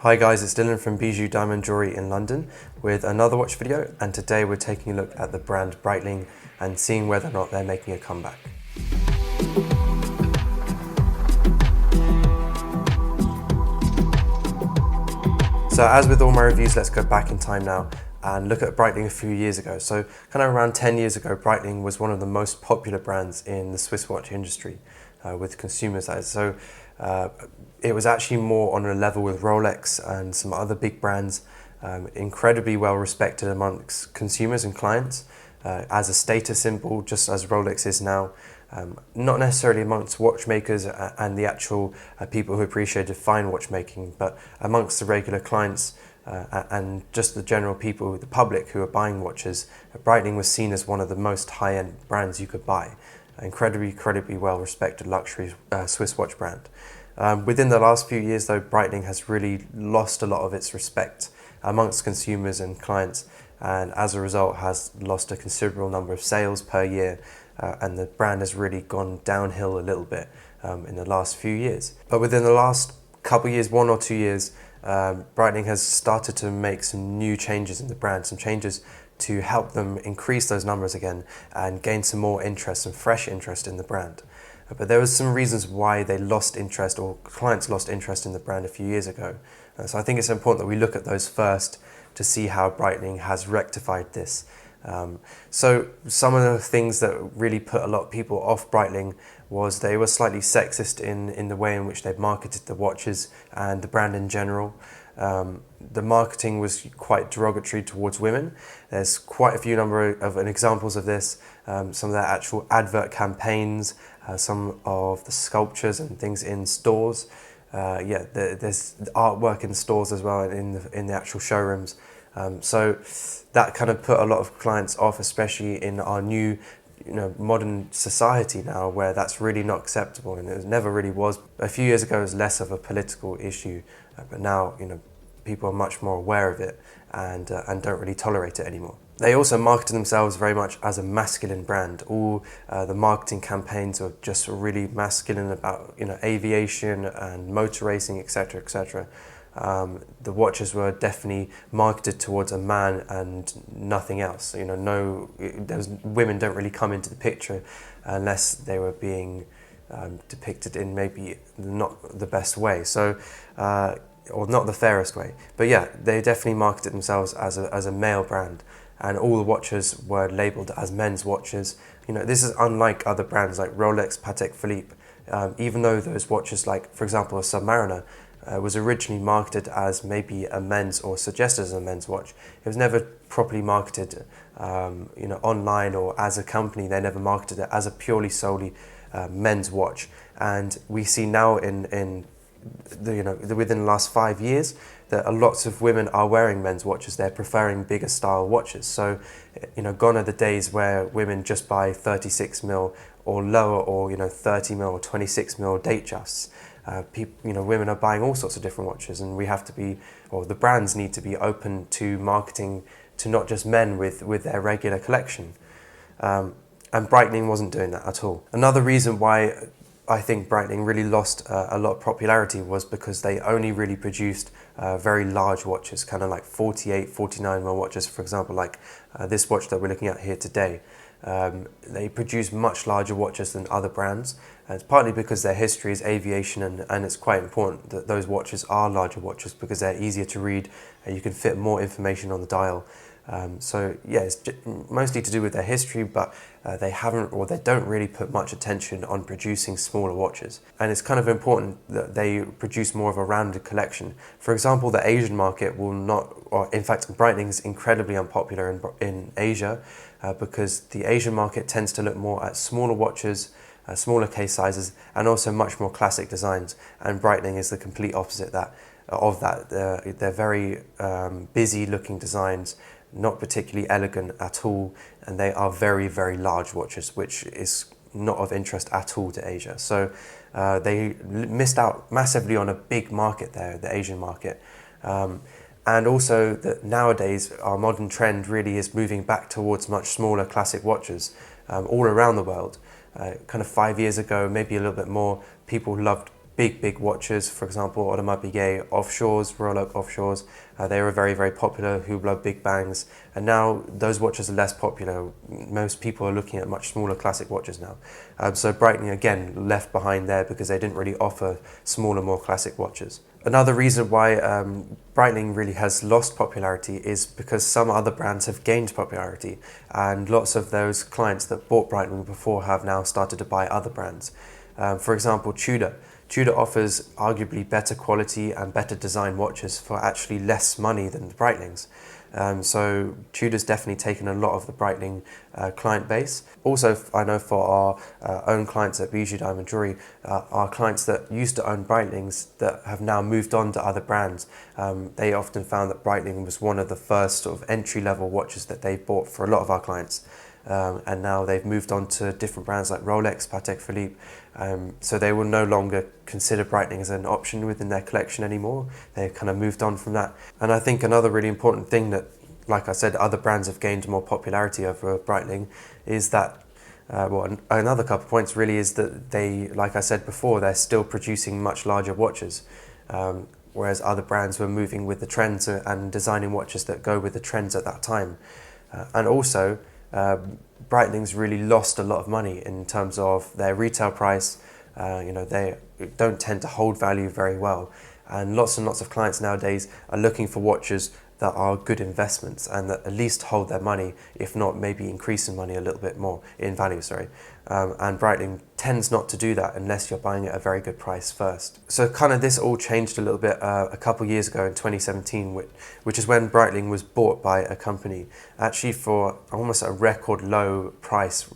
Hi guys, it's Dylan from Bijou Diamond Jewellery in London with another watch video, and today we're taking a look at the brand Breitling and seeing whether or not they're making a comeback. So as with all my reviews, let's go back in time now and look at Breitling a few years ago. So kind of around 10 years ago, Breitling was one of the most popular brands in the Swiss watch industry with consumers. So it was actually more on a level with Rolex and some other big brands, incredibly well respected amongst consumers and clients as a status symbol, just as Rolex is now. Not necessarily amongst watchmakers and the actual people who appreciated fine watchmaking, but amongst the regular clients and just the general people, the public who are buying watches. Breitling was seen as one of the most high-end brands you could buy. Incredibly well-respected luxury Swiss watch brand. Within the last few years though, Breitling has really lost a lot of its respect amongst consumers and clients, and as a result has lost a considerable number of sales per year, and the brand has really gone downhill a little bit in the last few years. But within the last couple of years, 1 or 2 years, Breitling has started to make some new changes in the brand, some changes to help them increase those numbers again and gain some more interest and fresh interest in the brand. But there was some reasons why they lost interest, or clients lost interest in the brand a few years ago. So I think it's important that we look at those first to see how Breitling has rectified this. So some of the things that really put a lot of people off Breitling was they were slightly sexist in the way in which they marketed the watches and the brand in general. The marketing was quite derogatory towards women. There's quite a few number of examples of this. Some of their actual advert campaigns, some of the sculptures and things in stores. There's artwork in stores as well in the actual showrooms. So that kind of put a lot of clients off, especially in our new modern society now, where that's really not acceptable, and it never really was. A few years ago it was less of a political issue, but now people are much more aware of it and don't really tolerate it anymore. They also marketed themselves very much as a masculine brand. All the marketing campaigns were just really masculine about aviation and motor racing, etc., etc. The watches were definitely marketed towards a man and nothing else. Women don't really come into the picture unless they were being depicted in maybe not the best way. Or not the fairest way. But yeah, they definitely marketed themselves as a male brand, and all the watches were labelled as men's watches. This is unlike other brands like Rolex, Patek Philippe. Even though those watches, like for example a Submariner, was originally marketed as maybe a men's, or suggested as a men's watch, it was never properly marketed online, or as a company they never marketed it as a purely solely men's watch. And we see now within the last 5 years that a lots of women are wearing men's watches. They're preferring bigger style watches. So gone are the days where women just buy 36mm or lower, or 30mm or 26mm Datejusts. Women are buying all sorts of different watches, and we have to be, or the brands need to be open to marketing to not just men with their regular collection. And Breitling wasn't doing that at all. Another reason why I think Breitling really lost a lot of popularity was because they only really produced very large watches, kind of like 48, 49mm watches, for example, like this watch that we're looking at here today. They produce much larger watches than other brands, and it's partly because their history is aviation, and it's quite important that those watches are larger watches because they're easier to read and you can fit more information on the dial. So yeah, it's mostly to do with their history, but they don't really put much attention on producing smaller watches. And it's kind of important that they produce more of a rounded collection. For example, the Asian market will not, or in fact Breitling is incredibly unpopular in Asia because the Asian market tends to look more at smaller watches, smaller case sizes, and also much more classic designs. And Breitling is the complete opposite of that. They're very busy looking designs, not particularly elegant at all, and they are very large watches, which is not of interest at all to Asia. So they missed out massively on a big market there, the Asian market. And also that nowadays our modern trend really is moving back towards much smaller classic watches all around the world. Kind of 5 years ago, maybe a little bit more, people loved big watches, for example, Audemars Piguet offshores, Rolex offshores. They were very popular, Hublot Big Bangs, and now those watches are less popular. Most people are looking at much smaller classic watches now. So Breitling, again, left behind there because they didn't really offer smaller, more classic watches. Another reason why Breitling really has lost popularity is because some other brands have gained popularity, and lots of those clients that bought Breitling before have now started to buy other brands. For example, Tudor. Tudor offers arguably better quality and better design watches for actually less money than the Breitlings. So Tudor's definitely taken a lot of the Breitling client base. Also, I know for our own clients at Bijou Diamond Jewellery, our clients that used to own Breitlings that have now moved on to other brands, they often found that Breitling was one of the first sort of entry-level watches that they bought for a lot of our clients. And now they've moved on to different brands like Rolex, Patek Philippe, so they will no longer consider Breitling as an option within their collection anymore. They've kind of moved on from that. And I think another really important thing that, like I said, other brands have gained more popularity over Breitling is that, another couple of points really is that they, like I said before, they're still producing much larger watches, whereas other brands were moving with the trends and designing watches that go with the trends at that time. And also, Breitling's really lost a lot of money in terms of their retail price. They don't tend to hold value very well, and lots of clients nowadays are looking for watches that are good investments and that at least hold their money, if not maybe increase in money a little bit more in value, and Breitling tends not to do that unless you're buying at a very good price first. So kind of this all changed a little bit a couple years ago in 2017, which is when Breitling was bought by a company actually for almost a record low price,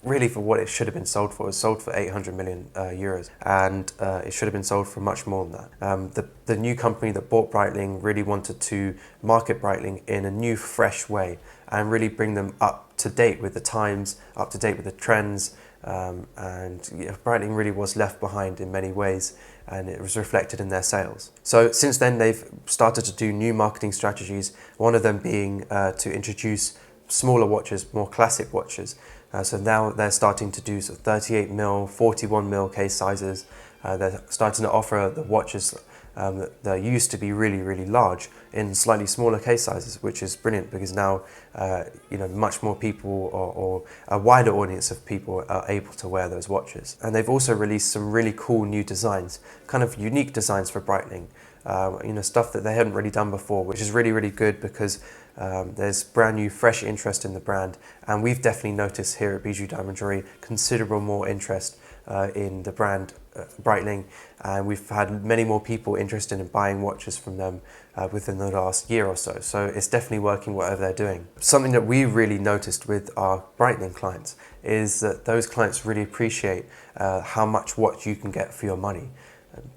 really for what it should have been sold for. It was sold for 800 million euros, and it should have been sold for much more than that. The new company that bought Breitling really wanted to market Breitling in a new, fresh way and really bring them up to date with the times, up to date with the trends, Breitling really was left behind in many ways, and it was reflected in their sales. So since then they've started to do new marketing strategies, one of them being to introduce smaller watches, more classic watches. So now they're starting to do sort of 38mm, 41mm case sizes. They're starting to offer the watches that used to be really large in slightly smaller case sizes, which is brilliant because now much more people or a wider audience of people are able to wear those watches. And they've also released some really cool new designs, kind of unique designs for Breitling, stuff that they hadn't really done before, which is really good because there's brand new fresh interest in the brand, and we've definitely noticed here at Bijou Diamond Jewellery considerable more interest in the brand Breitling, and we've had many more people interested in buying watches from them within the last year or so. So it's definitely working whatever they're doing. Something that we really noticed with our Breitling clients is that those clients really appreciate how much watch you can get for your money.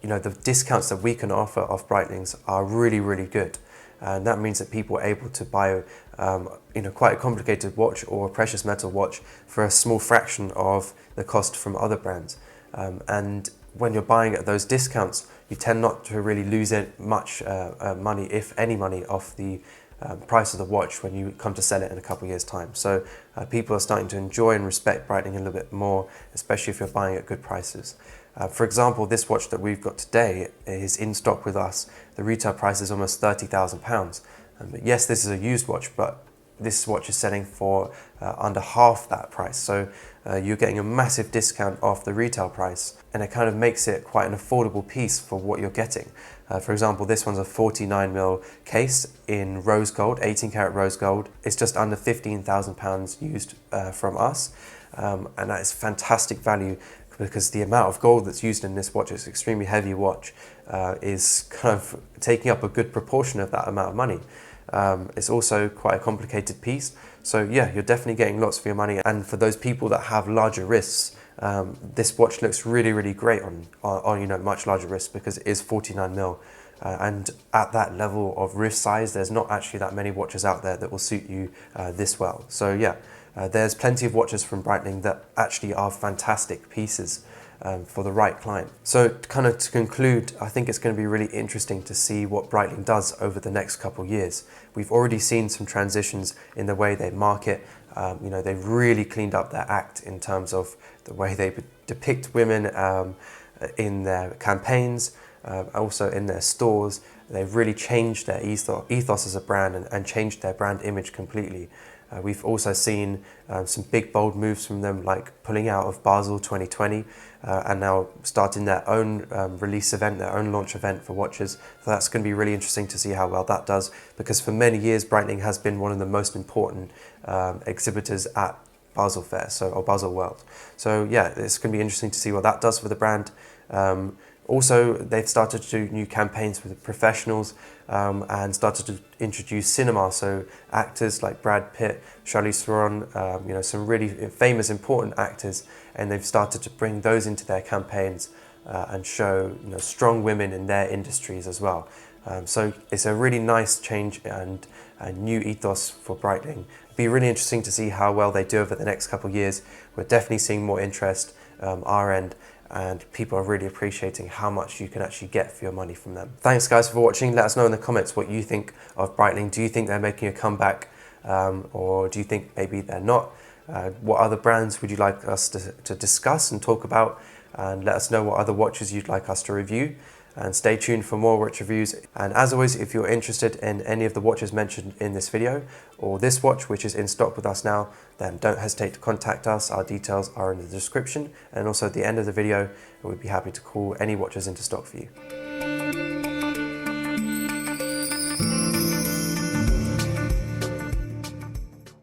The discounts that we can offer off Breitlings are really good. And that means that people are able to buy quite a complicated watch or a precious metal watch for a small fraction of the cost from other brands. And when you're buying at those discounts, you tend not to really lose much money, if any money, off the price of the watch when you come to sell it in a couple of years' time. So people are starting to enjoy and respect Breitling a little bit more, especially if you're buying at good prices. For example, this watch that we've got today is in stock with us. The retail price is almost £30,000. Yes, this is a used watch, but this watch is selling for under half that price. So you're getting a massive discount off the retail price, and it kind of makes it quite an affordable piece for what you're getting. For example, this one's a 49mm case in rose gold, 18 karat rose gold. It's just under £15,000 used from us, and that is fantastic value because the amount of gold that's used in this watch, is an extremely heavy watch, is kind of taking up a good proportion of that amount of money. It's also quite a complicated piece, so yeah, you're definitely getting lots for your money. And for those people that have larger wrists, this watch looks really great on much larger wrists because it is 49mm, and at that level of wrist size, there's not actually that many watches out there that will suit you this well. So yeah, there's plenty of watches from Breitling that actually are fantastic pieces for the right client. So kind of to conclude, I think it's going to be really interesting to see what Breitling does over the next couple of years. We've already seen some transitions in the way they market. They've really cleaned up their act in terms of the way they depict women, in their campaigns, also in their stores. They've really changed their ethos as a brand and changed their brand image completely. We've also seen some big bold moves from them, like pulling out of Basel 2020 and now starting their own release event, their own launch event for watches. So that's going to be really interesting to see how well that does, because for many years Breitling has been one of the most important exhibitors at Basel Fair, or Basel World. So yeah, it's going to be interesting to see what that does for the brand. Also, they've started to do new campaigns with professionals and started to introduce cinema. So actors like Brad Pitt, Charlize Theron, some really famous, important actors, and they've started to bring those into their campaigns and show strong women in their industries as well. So it's a really nice change and a new ethos for Breitling. It'll be really interesting to see how well they do over the next couple of years. We're definitely seeing more interest our end, and people are really appreciating how much you can actually get for your money from them. Thanks guys for watching. Let us know in the comments what you think of Breitling. Do you think they're making a comeback, or do you think maybe they're not? What other brands would you like us to discuss and talk about? And let us know what other watches you'd like us to review. And stay tuned for more watch reviews. And as always, if you're interested in any of the watches mentioned in this video, or this watch which is in stock with us now, then don't hesitate to contact us. Our details are in the description and also at the end of the video, and we'd be happy to call any watches into stock for you.